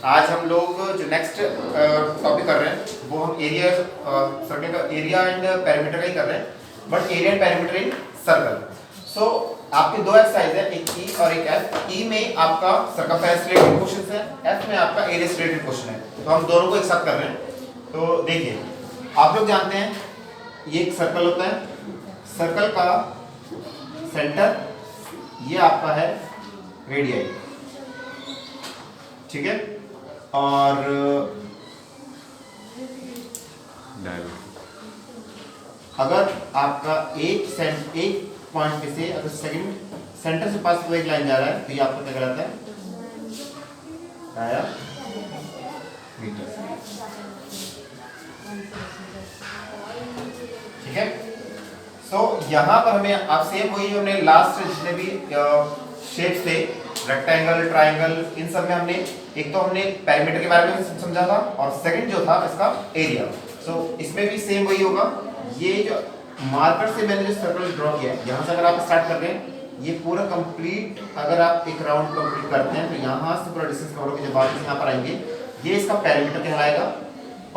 आज हम लोग जो नेक्स्ट टॉपिक कर रहे हैं वो हम एरिया सर्कल का एरिया एंड पैरामीटर का ही कर रहे हैं, but area and perimeter in circle. So आपके दो एक्सरसाइज है, एक ई और एक एफ। ई में आपका सर्कमफेरेंस रिलेटेड क्वेश्चन है, एफ में आपका एरिया से रिलेटेड क्वेश्चन है। तो हम दोनों को एक साथ कर रहे हैं। तो देखिए, आप लोग जानते हैं ये एक सर्कल होता है, सर्कल का सेंटर ये आपका है रेडियाई, ठीक है। और अगर आपका एक पॉइंट पे से अगर सेकंड सेंटर से पास एक लाइन जा रहा है तो ये आपका क्या कहलाता है, डायामीटर, ठीक है। सो यहाँ पर हमें आप सेम वही हमने लास्ट जितने भी शेप थे, रेक्टेंगल, ट्रायंगल, इन सब में हमने एक तो हमने पैरामीटर के बारे में समझा था और सेकंड जो था इसका एरिया। सो इसमें भी सेम वही होगा। ये जो मार्कर से मैंने जो सर्कल ड्रॉ किया है, यहाँ से अगर आप स्टार्ट कर रहे हैं ये पूरा कंप्लीट, अगर आप एक राउंड कंप्लीट करते हैं तो यहाँ से पूरा डिस्टेंस कवर होकर जब वापस यहाँ पर आएंगे ये इसका पैरामीटर कहलाएगा।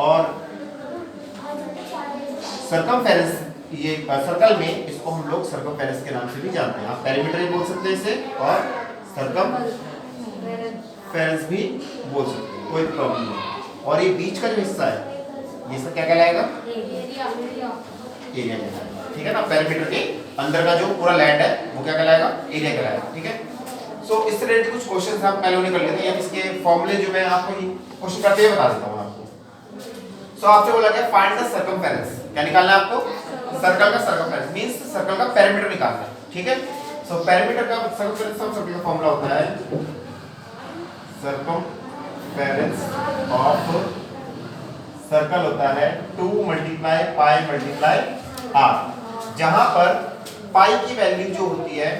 और सर्कमफेरेंस, ये सर्कल में इसको हम लोग सर्कमफेरेंस के नाम से भी जानते हैं। आप पैरामीटर भी बोल सकते हैं इसे और सर्कमफेरेंस भी बोल सकते हैं, कोई प्रॉब्लम नहीं। और ये बीच का जो हिस्सा है ये सब क्या कहलाएगा, एरिया कहलाएगा, ठीक है ना। पैरामीटर के अंदर का जो पूरा लैंड है वो क्या कहलाएगा, एरिया कहलाएगा, ठीक है। सो इस रिलेटेड कुछ क्वेश्चंस हम पहले उन्हें कर लेते हैं, या इसके फॉर्मूले जो मैं आपको क्वेश्चन करते हुए बता देता हूं आपको। सो आपसे बोला गया फाइंड द सर्कमफेरेंस, क्या निकालना है आपको, सर्कल का सर्कमफेरेंस मींस सर्कल का पैरामीटर निकालना है, ठीक है। सो पैरामीटर का सर्कल का फॉर्मूला होता है सर्कमफेरेंस ऑफ सर्कल होता है 2 मल्टीप्लाई पाई मल्टीप्लाई आर, जहां पर पाई की वैल्यू जो होती है,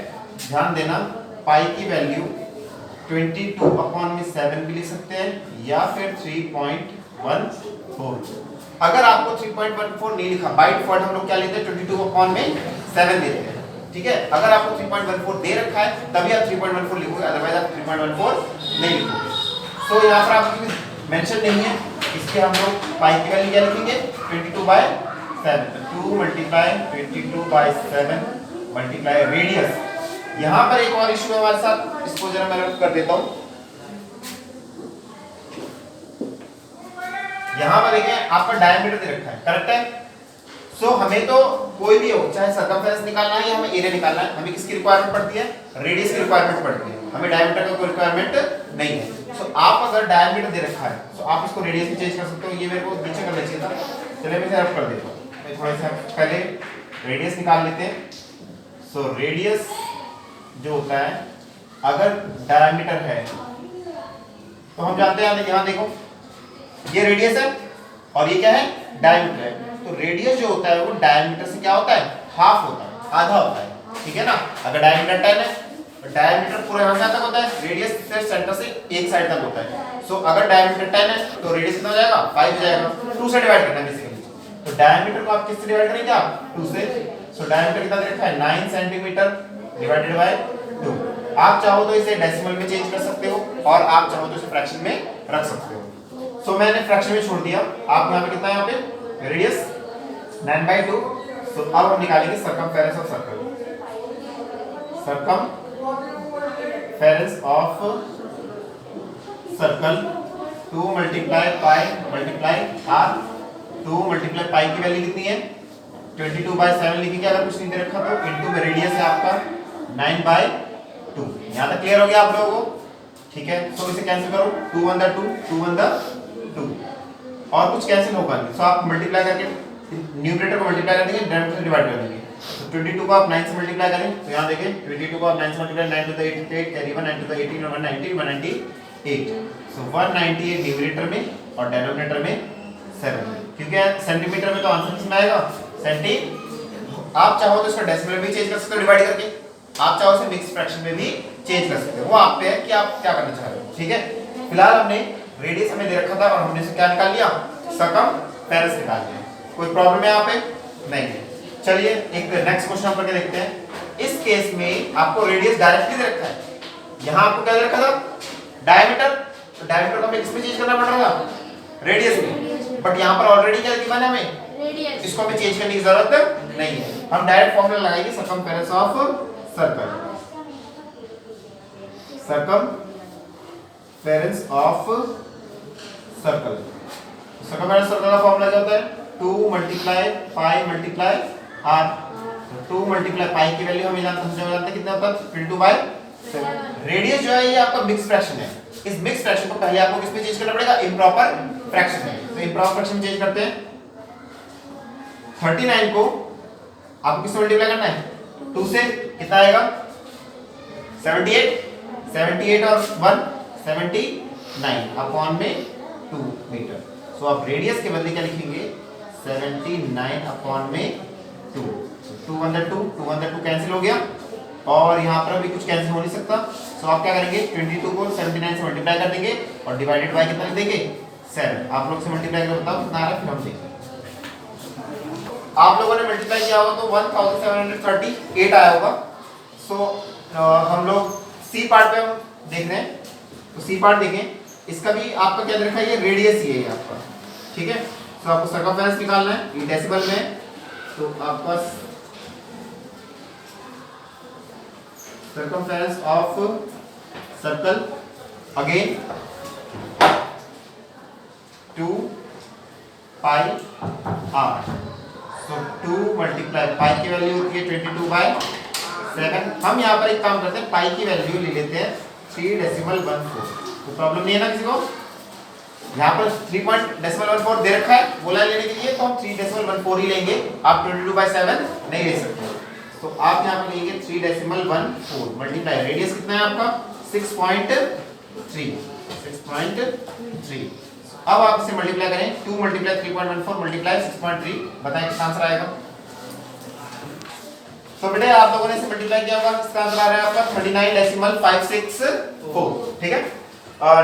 ध्यान देना, पाई की वैल्यू 22/7 भी लिख सकते हैं या फिर 3.14। अगर आपको 3.14 नहीं लिखा, बाय डिफॉल्ट हम लोग क्या लेते हैं 22/7 देते हैं, ठीक है। अगर आपको 3.14 दे रखा है तभी आप 3.14 लिखोगे, अदरवाइज आप 3.14 नहीं लिखोगे। सो यहाँ पर आपकी मेंशन नहीं है, इसके हम लोग पाई की वैल्यू क्या लिखेंगे 22/7, 2 मल्टीप्लाई 22/7 मल्टीप्लाई रेडियस। यहाँ पर एक और इशू है हमारे साथ, इसको जरा मैं नोट कर देता हूँ। यहाँ पर देखें आपका डायमीटर दे रखा है, करेक्ट है। सो हमें तो कोई भी हो, चाहे सर्कमफेरेंस निकालना है या हमें एरिया निकालना है, हमें किसकी रिक्वायरमेंट पड़ती है, रेडियस की रिक्वायरमेंट पड़ती है, हमें डायमीटर का कोई रिक्वायरमेंट नहीं है। सो आप अगर डायमीटर दे रखा है तो आप इसको रेडियस में चेंज कर सकते हो। ये मेरे को नीचे करना चाहिए था, चलिए मैं इसे रफ कर देता हूँ। मैं थोड़ा सा पहले रेडियस निकाल लेते हैं। सो रेडियस जो होता है, अगर डायमीटर है तो हम जानते हैं, यहाँ देखो ये रेडियस है और ये क्या है, डायमीटर है। तो रेडियस जो होता है वो डायमीटर से क्या होता है, हाफ होता है, आधा होता है, ठीक है ना। अगर डायमीटर 10 है तो डायमीटर पूरा यहाँ से तक होता है, रेडियस से सेंटर से एक साइड तक होता है। सो अगर डायमीटर 10 है तो रेडियस कितना हो जाएगा, 5 हो जाएगा। 2 से डिवाइड करना है बेसिकली, तो डायमीटर को आप किससे डिवाइड करेंगे, आप 2 से। सो डायमीटर कितना दे रखा है, 9 सेंटीमीटर डिवाइडेड बाय 2। आप चाहो तो इसे डेसिमल में चेंज कर सकते हो और आप चाहो तो इसे फ्रैक्शन में रख सकते हो। सो मैंने फ्रैक्शन में छोड़ दिया। आप यहाँ पे कितना है, यहाँ पे रेडियस 9/2। सो अब हम निकालेंगे circumference of circle, circumference of circle 2 multiply pi multiply R. 2 multiply pi की वैल्यू कितनी है, 22/7 लिखेंगे अगर कुछ नहीं दे रखा तो, इनटू में रेडियस है आपका 9/2। यहाँ तक क्लियर हो गया आप लोगों को, ठीक है। सो इसे कैंसिल करो, 2 1 2 2 1 2 और कुछ कैंसिल होगा नहीं। सो आप मल्टीप्लाई करके न्यूमरेटर को मल्टीप्लाई कर देंगे, डिनोमिनेटर से डिवाइड कर देंगे। तो 22 को आप 9 से मल्टीप्लाई करें तो यहाँ देखें 22 को आप 9 से multiply, 9 to the 8 carry 1, 9 to the 18 और 198। सो 198 न्यूमरेटर में और डिनोमिनेटर में 7, क्योंकि सेंटीमीटर में तो आंसर किसमें आएगा, सेंटी। आप चाहो तो इसका डेसिमल भी चेंज कर सकते हो डिवाइड करके, आप चाहो इसे मिक्स फ्रैक्शन में भी चेंज कर सकते हो, वो आप पे है कि आप क्या करना चाह रहे हो, ठीक है। फिलहाल हमने रेडियस हमें दे रखा था और हमने इसे क्या निकाल लिया, सर्कमफेरेंस निकाल लिया। कोई प्रॉब्लम है यहाँ पे, नहीं है। चलिए एक नेक्स्ट क्वेश्चन हम करके देखते हैं। इस केस में आपको रेडियस डायरेक्टली दे रखा है, यहाँ आपको क्या दे रखा था, डायमीटर, तो डायमीटर को हमें किसमें चेंज करना पड़ रहा था, रेडियस में, बट यहाँ पर ऑलरेडी क्या गिवन है हमें, रेडियस, इसको हमें चेंज करने की जरूरत नहीं है। हम डायरेक्ट फॉर्मूला लगाएंगे circumference of circle, circumference of circle. Circumference circle का फॉर्मूला क्या होता है, 2 multiply pi multiply R. 2 multiply pi की वैल्यू हम जानते हैं कितना होता है, 22/7। रेडियस जो है ये आपका मिक्स फ्रैक्शन है, इस मिक्स फ्रैक्शन को पहले आपको किसमें चेंज करना पड़ेगा, इंप्रॉपर फ्रैक्शन में। तो इंप्रॉपर फ्रैक्शन चेंज करते हैं, 39 को आपको किससे मल्टीप्लाई करना है, 2 से, कितना आएगा 78, 78 और 1 79 अपॉन में 2 मीटर। सो आप रेडियस के बदले क्या लिखेंगे, 79 अपॉन में 2, 2 अंदर 2 कैंसिल हो गया, और यहाँ पर अभी कुछ कैंसिल हो नहीं सकता। सो आप क्या करेंगे, 22 को 79 से मल्टीप्लाई कर देंगे और डिवाइडेड बाय कितना लिख देंगे, 7। आप लोग से मल्टीप्लाई करके बताओ कितना आ रहा है, फिर हम देखेंगे। आप लोगों ने मल्टीप्लाई किया होगा तो 1738 आया होगा। सो हम लोग सी पार्ट पे हम देख रहे हैं, तो सी पार्ट देखें, इसका भी आपका क्या रखा है, ये रेडियस ही है आपका, ठीक है। तो आपको सर्कमफेरेंस निकालना है, ये डेसिमल में, तो आपका circumference of circle again 2 pi R. तो 2 मल्टीप्लाई पाई की वैल्यू होती है 22/7। हम यहाँ पर एक काम करते हैं, पाई की वैल्यू ले लेते हैं 3.14। तो प्रॉब्लम नहीं है ना किसी को, यहाँ पर 3.14 दे रखा है, बोला लेने के लिए, तो हम 3.14 ही लेंगे, आप 22/7 नहीं ले सकते। तो आप यहाँ पर लेंगे 3.14 मल्टीप्लाई, रेडियस कितना है आपका 6.3। अब आप इसे मल्टीप्लाई करें, 2 मल्टीप्लाई 3.14 मल्टीप्लाई 6.3, बताएं कितना आंसर आएगा। तो बेटे आप लोगों ने इसे मल्टीप्लाई किया होगा, किसका आंसर आ रहा है आपका 39.564, ठीक है।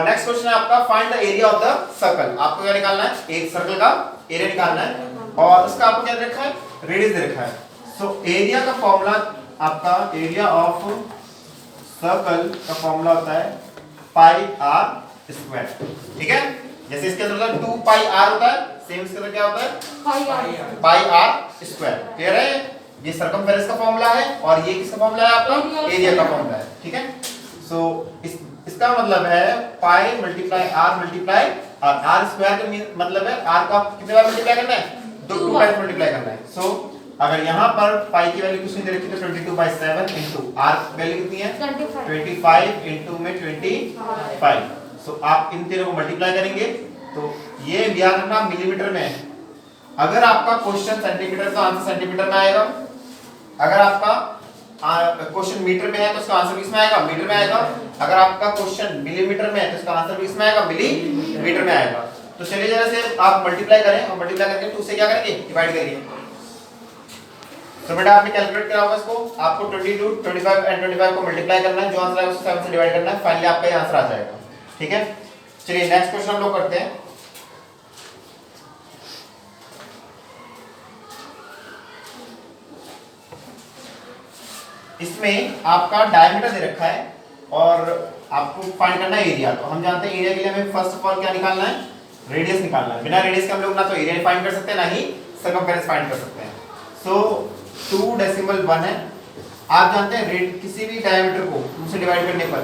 नेक्स्ट क्वेश्चन है आपका, find the area of the circle. आपको क्या निकालना है, एक सर्कल का एरिया निकालना है, और उसका आपको क्या दे रखा है, रेडियस दे रखा है। सो एरिया का फॉर्मूला आपका, एरिया ऑफ सर्कल का फॉर्मूला होता है पाई आर स्क्वायर, ठीक है। जैसे इसके अंदर 2 पाई आर होता है, सेम इसके अंदर क्या होता है, पाई आर स्क्वायर। क्लियर है, ये सर्कमफेरेंस का फॉर्मूला है, और ये किसका फॉर्मूला है आपका, एरिया का फॉर्मूला है, ठीक है। सो इसका मतलब है pi multiply R multiply R square का मतलब है आर को आप कितने बार मल्टीप्लाई करना है, 2 टाइम्स मल्टीप्लाई करना है। सो अगर यहाँ पर पाई की वैल्यू कुछ नहीं दे रखी तो 22/7 इनटू आर वैल्यू कितनी है 25 इनटू में 25। सो आप इन तीनों को मल्टीप्लाई करेंगे, तो ये ध्यान रखना मिलीमीटर में है। अगर आपका क्वेश्चन सेंटीमीटर तो आंसर सेंटीमीटर में आएगा, अगर आपका क्वेश्चन मीटर में है तो इसका आंसर किसमें आएगा, मीटर में आएगा। अगर आपका क्वेश्चन मिलीमीटर में है तो इसका आंसर किसमें आएगा, मिलीमीटर में आएगा। तो चलिए जरा से आप मल्टीप्लाई करें, और मल्टीप्लाई करके 2 से क्या करेंगे, डिवाइड करिए। तो बेटा आपने कैलकुलेट करा होगा इसको, आपको 22, 25 एंड 25 को मल्टीप्लाई करना है, जो आंसर आएगा उसको 7 से डिवाइड करना है, फाइनली आपका ये आंसर आ जाएगा, ठीक है। चलिए नेक्स्ट क्वेश्चन हम लोग करते हैं। इसमें आपका डायमीटर दे रखा है और आपको फाइंड करना है एरिया। तो हम जानते हैं एरिया के लिए हमें फर्स्ट ऑफ ऑल क्या निकालना है, रेडियस निकालना है। बिना रेडियस के हम लोग ना तो एरिया फाइंड कर सकते हैं, ना ही सर्कमफेरेंस फाइंड कर सकते हैं। सो 2.1 है। आप जानते हैं किसी भी डायमीटर को 2 से डिवाइड करने पर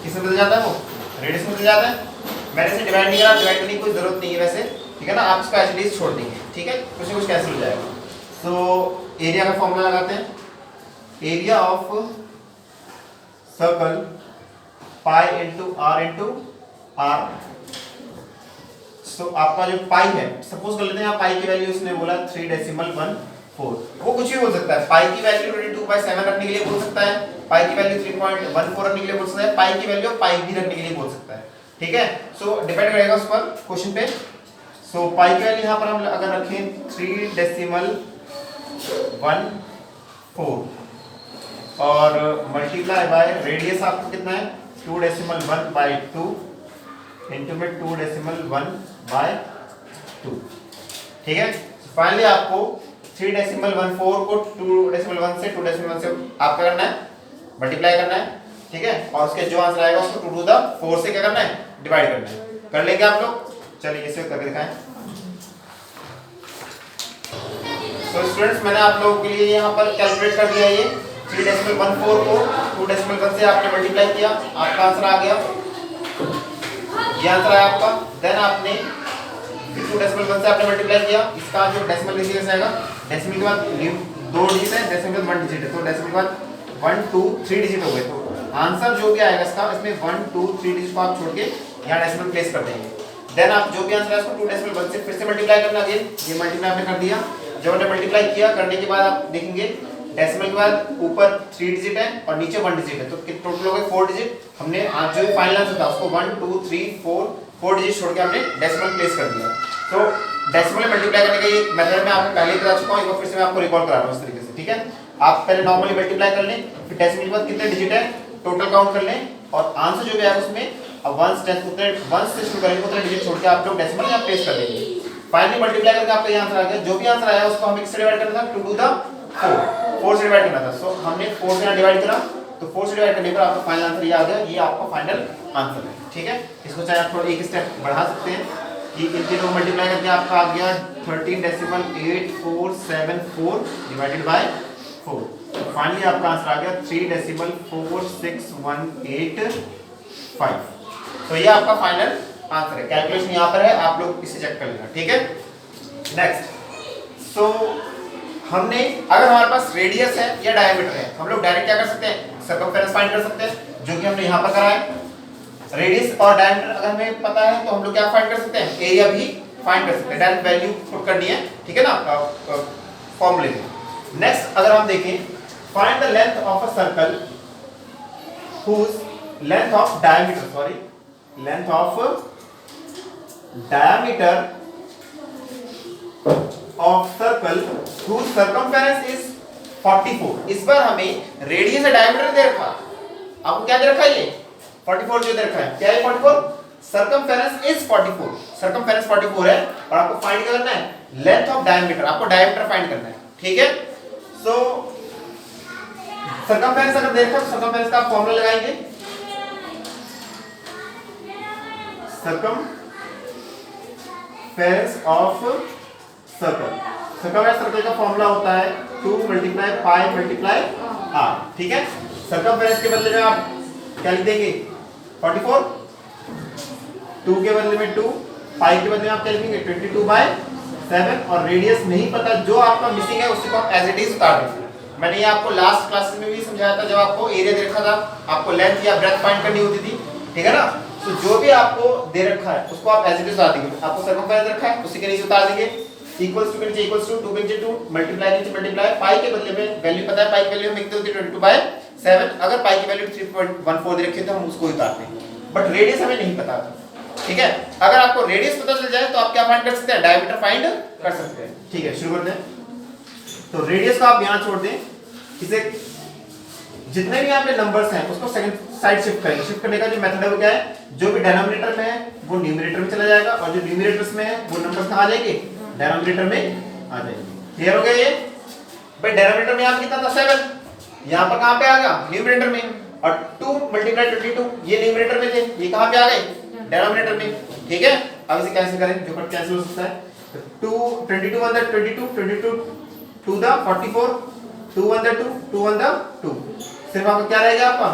किस में बदल जाता है, वो रेडियस में बदल जाता है। मैंने इसे डिवाइड नहीं करा, डिवाइड करने की कोई जरूरत नहीं है वैसे, ठीक है ना, आप इसको एज इट इज छोड़ देंगे, ठीक है, कुछ ना कुछ कैंसिल हो जाएगा। सो एरिया का फॉर्मूला लगाते हैं, area of circle pi into r. So आपका जो पाई है, सपोज कर लेते हैं, पाई की वैल्यू उसने बोला 3.14, वो कुछ भी बोल सकता है। पाई की वैल्यू 22/7 रखने के लिए बोल सकता है, पाई की वैल्यू 3.14 रखने के लिए बोल सकता है, पाई की वैल्यू पाई भी रखने के लिए बोल सकता है, ठीक है। सो डिपेंड करेगा उस पर, क्वेश्चन पे। सो पाई की वैल्यू यहाँ पर हम अगर रखें 3.14 और मल्टीप्लाई बाय रेडियस आपको कितना है 2.1/2 इंटू में 2.1/2, ठीक है। फाइनली आपको 3.14 को 2.1 से 2.1 से आपका करना है, मल्टीप्लाई करना है, ठीक है, और उसके जो आंसर आएगा उसको 2 टू द 4 से क्या करना है, डिवाइड करना है। कर लेंगे आप लोग? चलिए इसे करके दिखाएं। तो स्टूडेंट्स मैंने आप लोगों के लिए यहाँ पर कैलकुलेट कर दिया ये 3.14 को 2.1 से आपने मल्टीप्लाई किया, आपका आंसर आ गया, ये आंसर है आपका। देन आपने 2.1 से आपने मल्टीप्लाई किया, इसका जो डेसिमल डिजिट आएगा, डेसिमल के बाद 2 डिजिट है, डेसिमल के बाद 1 डिजिट है, तो डेसिमल के बाद 1 2 3 डिजिट हो गए। तो आंसर जो भी आएगा इसका, इसमें 1 2 3 डिजिट को आप छोड़ के यहाँ डेसिमल प्लेस कर देंगे। देन आप जो भी आंसर है उसको 2.1 से फिर से मल्टीप्लाई करना, अगेन ये मल्टीप्लाई आपने कर दिया। जब आपने मल्टीप्लाई किया करने के बाद आप देखेंगे डेसिमल के बाद ऊपर 3 डिजिट है और नीचे 1 डिजिट है, तो टोटल हो गए 4 डिजिट। हमने आज जो फाइनल आंसर था उसको 1 2 3 4 डिजिट छोड़ के हमने डेसिमल प्लेस कर दिया। तो डेसिमल मल्टीप्लाई करने का ये मेथड मैं आपको पहले बता चुका हूं, एक बार फिर से मैं आपको रिकॉल करा रहा हूं इस तरीके से, ठीक है। आप पहले नॉर्मली मल्टीप्लाई कर लें, फिर डेसिमल के बाद कितने डिजिट है टोटल काउंट कर लें, और आंसर जो भी आएगा उसमें अब 1 से शुरू करेंगे उतने डिजिट छोड़ के आप लोग डेसिमल यहां प्लेस कर देंगे। फाइनली मल्टीप्लाई करके आपका ये आंसर आ गया। जो भी आंसर आया उसको हमें किससे डिवाइड करना था, 2 टू द 4 से डिवाइड करना था। सो हमने 4 से डिवाइड करा, तो 4 से डिवाइड करने पर आपका फाइनल आंसर ये आ गया, ये आपका फाइनल आंसर है, ठीक है। इसको चाहे आप थोड़ा एक स्टेप बढ़ा सकते हैं कि इन तीनों को मल्टीप्लाई करके आपका आ गया 13.8474 डिवाइडेड बाय 4। तो फाइनली आपका आंसर आ गया 3.46185। तो ये आपका फाइनल आंसर है। कैलकुलेशन यहाँ पर है, आप लोग इसे चेक कर लेना, ठीक है। नेक्स्ट, सो हमने अगर हमारे पास रेडियस है या डायमीटर है, हम लोग डायरेक्ट क्या कर सकते हैं, सर्कमफेरेंस फाइंड कर सकते हैं, जो कि हमने यहाँ पर करा है। रेडियस और डायमीटर अगर हमें पता है तो हम लोग क्या फाइंड कर सकते हैं, एरिया भी फाइंड कर सकते हैं। डायरेक्ट वैल्यू पुट करनी है, ठीक है ना, फॉर्मूले में। नेक्स्ट अगर हम देखें, find the length of a circle whose length of diameter of circle whose circumference is 44। इस बार हमें रेडियस और डायमीटर दे रखा, आपको क्या दे रखा है, ये 44 जो दे रखा है, क्या है 44, circumference is 44, circumference 44 है, और आपको फाइंड करना है लेंथ ऑफ डायमीटर, आपको डायमीटर फाइंड करना है, ठीक है। सो सर्कमफेरेंस अगर देखो, सर्कमफेरेंस का आप फॉर्मूला लगाएंगे, सर्कमफेरेंस ऑफ सर्कल, सर्कल का फॉर्मूला होता है 2 मल्टीप्लाई पाई मल्टीप्लाई आर, ठीक है। सर्कमफेरेंस के बदले में आप क्या लिख देंगे 44, 2 के बदले में 2, पाई के बदले में आप क्या लिखेंगे 22/7, और रेडियस नहीं पता, जो आपका मिसिंग है उसको आप एज इट इज उतार देंगे। मैंने ये आपको लास्ट क्लासेस में भी समझाया था, जब आपको एरिया दे रखा था, आपको लेंथ या ब्रेड्थ फाइंड करनी होती थी, ठीक है ना। तो जो भी आपको दे रखा है उसको आप एज इट इज उतार देंगे। आपको सर्कमफेरेंस रखा है, उसी के नीचे उतार देंगे, इक्वल्स टू के नीचे इक्वल्स टू, 2 के नीचे 2, मल्टीप्लाई के नीचे मल्टीप्लाई, पाई के बदले में वैल्यू पता है, पाई की वैल्यू हम लिखते होते 22/7, अगर पाई की वैल्यू 3.14 दे रखी है तो हम उसको उतारते हैं, बट रेडियस हमें नहीं पता, ठीक है। अगर आपको रेडियस पता चल जाए तो आप क्या फाइंड कर सकते हैं, डायमीटर फाइंड कर सकते हैं, ठीक है। शुरू करते हैं। तो रेडियस को आप यहां छोड़ दें, इसे जितने भी यहाँ पे नंबर्स हैं उसको सेकंड साइड शिफ्ट करेंगे। शिफ्ट करने का जो मेथड है वो क्या है, जो भी डिनोमिनेटर में है वो न्यूमरेटर में चला जाएगा, और जो न्यूमरेटर्स में है वो नंबर्स कहां आ जाएंगे, डिनोमिनेटर में आ जाएंगे। क्लियर हो गया ये भाई। डिनोमिनेटर में यहाँ कितना था 7, यहाँ पर कहां पे आ गया न्यूमरेटर में, और 2 × 22 ये न्यूमरेटर में थे, ये कहां पे आ गए डिनोमिनेटर में, ठीक है। अब इसे कैंसिल करें, जो कट कैंसिल हो सकता है, 2 22 1 22 22 2 द 44 2 1 2 2 1 2, सिर्फ आपका क्या रहेगा आपका,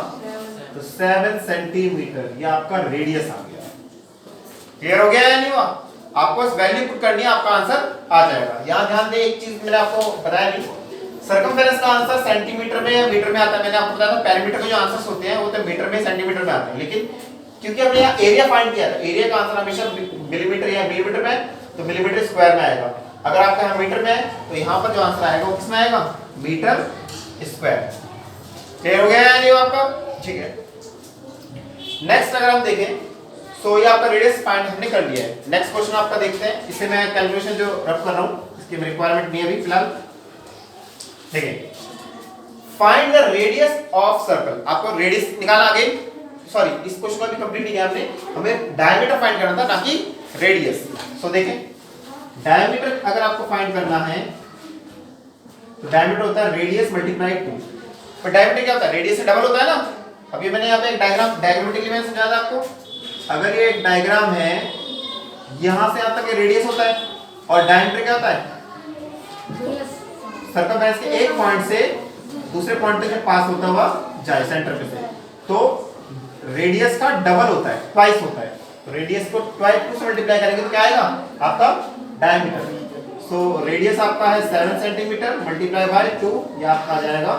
तो 7 सेंटीमीटर, ये आपका रेडियस आ गया। क्लियर हो गया या नहीं हुआ, आपको इस वैल्यू पुट करनी है, आपका आंसर आ जाएगा। यहां ध्यान दें, एक चीज मैंने आपको बताया नहीं, सर्कमफेरेंस का आंसर सेंटीमीटर में या मीटर में आता है। मैंने आपको बताया था पेरीमीटर के जो आंसर्स होते हैं वो तो मीटर में सेंटीमीटर में आते हैं, लेकिन क्योंकि हमने यहाँ एरिया फाइंड किया था, एरिया का आंसर हमेशा मिलीमीटर या मिलीमीटर में, तो मिलीमीटर स्क्वायर में आएगा। अगर आपका यहाँ मीटर में है तो यहाँ पर जो आंसर आएगा वो किसमें आएगा, मीटर स्क्वायर। क्लियर हो गया या नहीं आपका, ठीक है। नेक्स्ट अगर हम देखें, सो ये आपका रेडियस फाइंड हमने कर लिया है। नेक्स्ट क्वेश्चन आपका देखते हैं, इसे मैं कैलकुलेशन जो रफ कर रहा हूँ इसकी रिक्वायरमेंट नहीं है अभी फिलहाल, देखिए। Find the radius of circle, आपको रेडियस निकालना, आगे सॉरी इस क्वेश्चन को भी कंप्लीट नहीं किया हमने, हमें डायमीटर फाइंड करना था ना कि रेडियस। सो देखें, डायमीटर अगर आपको फाइंड करना है तो डायमीटर होता है रेडियस मल्टीप्लाई 2, पर डायमीटर क्या होता है, रेडियस से डबल होता है ना। अभी मैंने यहाँ पे एक डायग्रामेटिकली मैंने समझाया था आपको, अगर ये एक डायग्राम है, यहां से यहां तक ये रेडियस होता है और डायमीटर क्या होता है? सर्कमफेरेंस के एक पॉइंट से दूसरे पॉइंट तक पास होता हुआ जाए सेंटर पे से, तो रेडियस का डबल होता है, ट्वाइस होता है। तो रेडियस को ट्वाइस 2 से मल्टीप्लाई करेंगे तो क्या आएगा आपका? डायमीटर। सो रेडियस आपका है 7 सेंटीमीटर मल्टीप्लाई बाय 2, ये आपका आ जाएगा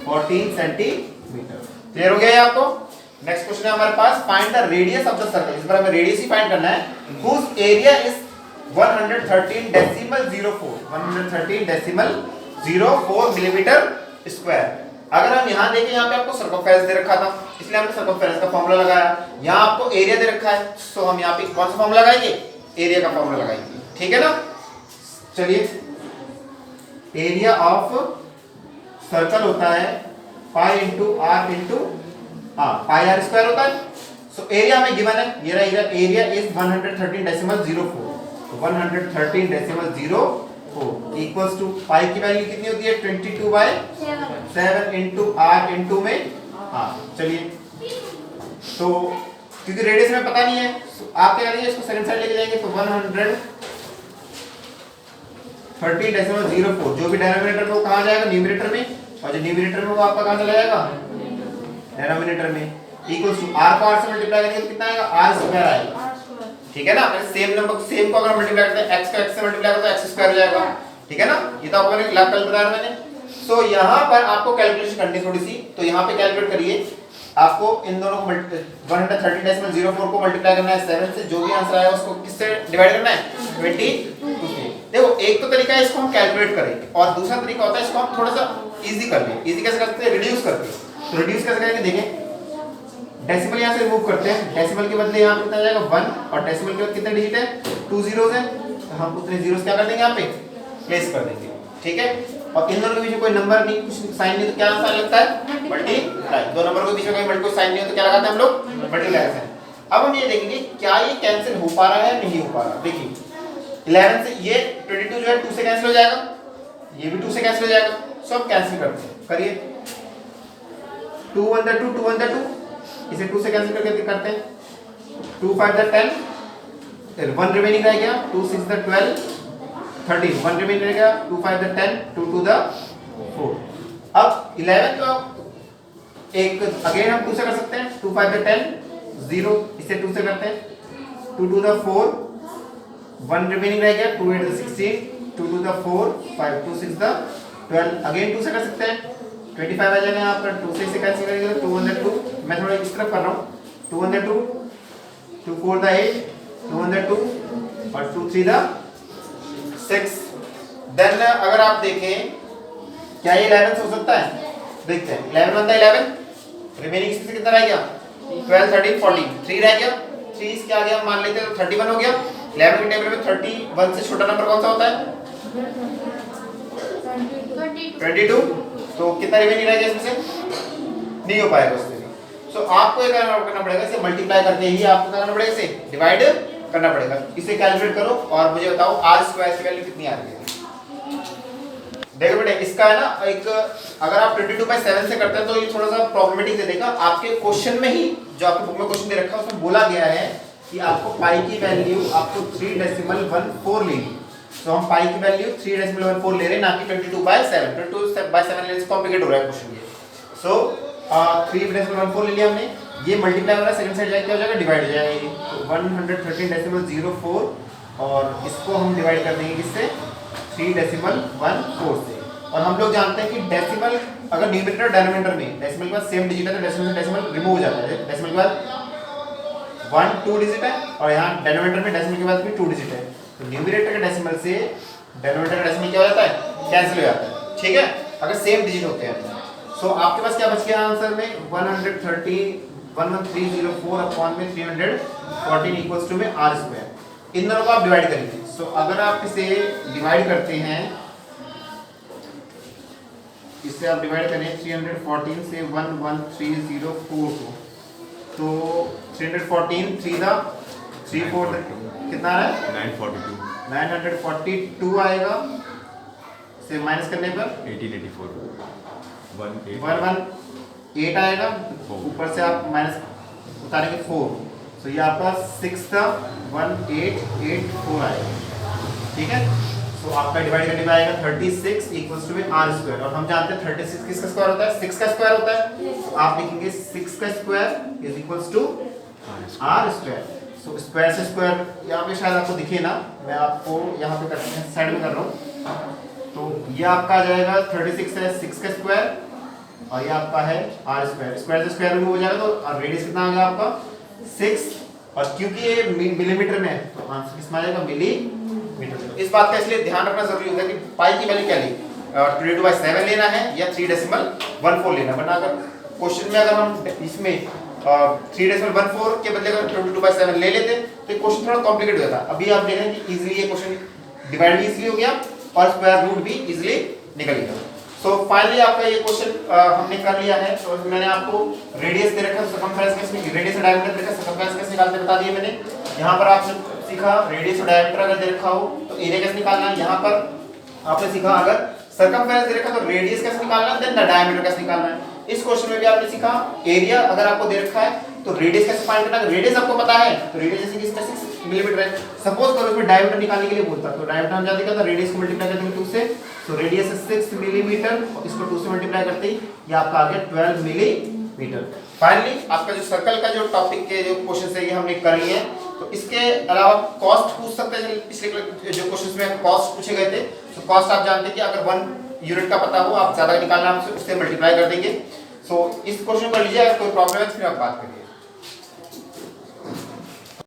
14 सेंटीमीटर। क्लियर हो गया ये आपको? नेक्स्ट क्वेश्चन है हमारे पास, find the radius of the circle. इस बार हमें रेडियस ही फाइंड करना है, whose area is 113.04 113.04 millimetre square. अगर हम यहां देखें, यहां पे आपको सर्कमफेरेंस दे रखा था, इसलिए हमने सर्कमफेरेंस का फार्मूला लगाया। यहां आपको एरिया दे रखा है, सो हम यहां पे कौन सा फार्मूला लगाएंगे? एरिया का फार्मूला लगाएंगे, ठीक है ना। चलिए, एरिया ऑफ सर्कल होता है pi into R into pi R square होता है। सो एरिया हमें गिवन है, ये रहा एरिया इज 113.04, तो 113.04 इक्वल्स टू पाई की वैल्यू कितनी होती है? 22/7 इंटू आर इंटू में चलिए, तो क्योंकि रेडियस में पता नहीं है, आप क्या करेंगे, इसको सेकंड साइड लेके जाएंगे, तो 113.04 जो भी डिनोमिनेटर में वो कहां जाएगा? न्यूमरेटर में, और जो न्यूमरेटर में वो आपका कहां चला जाएगा? डिनोमिनेटर में। इक्वल्स टू आर को आर से मल्टीप्लाई करेंगे तो कितना आएगा? आर स्क्वायर आएगा, ठीक है ना। सेम नंबर सेम को अगर मल्टीप्लाई करते हैं, x को x से मल्टीप्लाई करते हैं, x स्क्वायर हो जाएगा, ठीक है ना। ये तो आपको लैब कल बताया मैंने। सो यहां पर आपको कैलकुलेशन करनी है थोड़ी सी, तो यहां पे कैलकुलेट करिए। आपको इन दोनों को 113.04 को मल्टीप्लाई करना है 7 से, जो भी आंसर आएगा उसको किससे डिवाइड करना है? 22 से। देखो, एक तो तरीका है इसको हम कैलकुलेट करेंगे, और दूसरा तरीका होता है इसको हम थोड़ा सा इजी कर लें। इजी कैसे करते हैं? रिड्यूस करके। तो रिड्यूस कैसे करेंगे, देखें, डेसिमल यहां से रिमूव करते हैं, डेसिमल के बदले यहां पे कितना आ जाएगा? 1, और डेसिमल के बाद कितने डिजिट है? 2 जीरोस है, तो हम उतने जीरोस क्या कर देंगे? यहां पे प्लेस कर देंगे, ठीक है। और इन दोनों के बीच में कोई नंबर नहीं, कुछ साइन नहीं, तो क्या साइन लगता है? मल्टीप्लाई। दो नंबर के बीच में कोई साइन नहीं हो तो क्या लगाते हैं हम लोग? Multiply sign. अब हम ये देखेंगे क्या ये कैंसिल हो पा रहा है, नहीं हो पा रहा। देखिए, 11 से ये 22 जो है 2 से कैंसिल हो जाएगा, ये भी 2 से कैंसिल हो जाएगा, सब कैंसिल करते हैं। करिए, 2 1 2 2 1 2, इसे 2 से कैंसिल करके करते हैं। 2 5 10, फिर 1 रिमेनिंग रह गया, 2 6 12 13, 1 रिमेनिंग रह गया, 2 5 10, 2 2 4। अब 11 को एक अगेन हम 2 से कर सकते हैं, 2 5 10 0, इसे 2 से करते हैं, 2 2 4, 1 रिमेनिंग रह गया, 2 8 16, 2 2 4 5, 2 6 12, अगेन 2 से कर सकते हैं, 25 आ जाएगा यहाँ पर, 2 से कैंसिल करेंगे तो 2 1 2, मैं थोड़ा इस तरफ कर रहा हूँ, 2 1 2, 2 4 8, 2 1 2 और 2 3 6। देन अगर आप देखें क्या ये 11 हो सकता है? देखते हैं, 11 1 11, रिमेनिंग इसमें से कितना रह गया? 12 13 14, 3 रह गया, 3 क्या आ गया मान लेते हैं, तो 31 हो गया। 11 के टेबल में 31 से छोटा नंबर कौन सा होता है? 22, तो कितना रिमेनिंग रह गया इसमें से? नहीं हो पाएगा उससे भी। सो आपको ये करना पड़ेगा, इसे मल्टीप्लाई करके ही आपको क्या करना पड़ेगा? इसे डिवाइड करना पड़ेगा। इसे कैलकुलेट करो और मुझे बताओ आर स्क्वायर की वैल्यू कितनी आ रही है। देखो बेटा, इसका है ना एक, अगर आप 22/7 से करते हैं तो ये थोड़ा सा प्रॉब्लमेटिक दे देगा। आपके क्वेश्चन में ही, जो आपके बुक में क्वेश्चन दे रखा है उसमें बोला गया है कि आपको पाई की वैल्यू आपको 3.14 लेनी। तो हम पाई की वैल्यू 3.14 ले रहे हैं, ना कि 22/7। 22/7 लेने से कॉम्प्लिकेट हो रहा है क्वेश्चन ये। सो 3.14 ले लिया हमने, ये मल्टीप्लाई हो रहा है, सेकंड साइड जाके क्या हो जाएगा? डिवाइड हो जाएगा। तो 113.04 और इसको हम डिवाइड कर देंगे किससे? 3.14 से। और हम लोग जानते हैं कि डेसिमल अगर न्यूमरेटर और डिनोमिनेटर में डेसिमल के बाद सेम डिजिट है तो डेसिमल से डेसिमल रिमूव हो जाता है। डेसिमल के बाद 1 2 डिजिट है और यहाँ डिनोमिनेटर में डेसिमल के बाद भी 2 डिजिट है, तो न्यूमरेटर के डेसिमल से डिनोमिनेटर का डेसिमल क्या हो जाता है? कैंसिल हो जाता है, ठीक है, अगर सेम डिजिट होते हैं। सो आपके पास क्या बच गया आंसर में? 11304 अपॉन में 314 इक्वल्स टू में आर स्क्वायर। इन दोनों को आप डिवाइड करेंगे। सो अगर आप इसे डिवाइड करते हैं, इससे आप डिवाइड करें 314 से 11304 को, तो 314 3 4 कितना आ रहा है? 942 आएगा, से माइनस करने पर 1884 118 आएगा, ऊपर से आप माइनस उतारेंगे 4, सो ये आपका 6 का 1884 आएगा, ठीक है। सो आपका डिवाइड करने में आएगा 36 इक्वल्स टू आर स्क्वायर, और हम जानते हैं 36 किसका स्क्वायर होता है, 6 का स्क्वायर होता है। तो आप लिखेंगे 6 का square is equals to R square. So square से स्क्वायर यहाँ पे शायद आपको दिखे ना, मैं आपको यहाँ पे करते हैं साइड में कर रहा हूँ। तो ये आपका आ जाएगा 36 है 6 का स्क्वायर, और ये आपका है आर स्क्वायर, स्क्वायर से स्क्वायर में हो जाएगा। तो रेडियस कितना आ गया आपका 6, और क्योंकि ये मिलीमीटर में है तो आंसर किसमें आ जाएगा मिलीमीटर। इस बात का इसलिए ध्यान रखना जरूरी होता है कि पाई की वैल्यू क्या ली, 22/7 लेना है या 3.14 लेना, वरना अगर क्वेश्चन में अगर हम इसमें 3.14 के बदले अगर 22/7 ले लेते तो ये क्वेश्चन थोड़ा कॉम्प्लिकेट हो जाता। अभी आप देख रहे हैं कि इजीली ये क्वेश्चन डिवाइड भी इजीली हो गया और स्क्वायर रूट भी इजीली निकल गया। सो फाइनली आपका ये क्वेश्चन हमने कर लिया है। तो मैंने आपको रेडियस दे रखा है, सर्कमफेरेंस कैसे, रेडियस और डायमीटर दे रखा है, सर्कमफेरेंस कैसे निकालते बता दिए मैंने। यहाँ पर आपने सीखा रेडियस और डायमीटर अगर दे रखा हो तो एरिया कैसे निकालना है। यहाँ पर आपने सीखा अगर सर्कमफेरेंस दे रखा तो रेडियस कैसे निकालना है, देन डायमीटर कैसे निकालना है। इस क्वेश्चन में भी आपने सीखा एरिया अगर आपको दे रखा है तो रेडियस कैसे फाइंड करना है। रेडियस आपको पता है तो रेडियस जैसे कि इसमें 6 मिलीमीटर है, सपोज करो इसमें डायमीटर निकालने के लिए बोलता तो डायमीटर हम जानते हैं रेडियस को मल्टीप्लाई करते हैं 2 से। सो रेडियस है 6 मिलीमीटर, इसको 2 से मल्टीप्लाई करते ही ये आपका आ गया 12 मिलीमीटर। फाइनली आपका जो सर्कल का जो टॉपिक के जो क्वेश्चन है ये हमने कर लिए हैं। तो इसके अलावा कॉस्ट पूछ सकते हैं, पिछले जो क्वेश्चन में कॉस्ट पूछे गए थे। तो कॉस्ट आप जानते हैं कि अगर 1 यूनिट का पता हो, आप ज्यादा निकालना है उससे मल्टीप्लाई कर देंगे। सो इस क्वेश्चन को लीजिए, अगर कोई प्रॉब्लम है तो फिर आप बात करिए।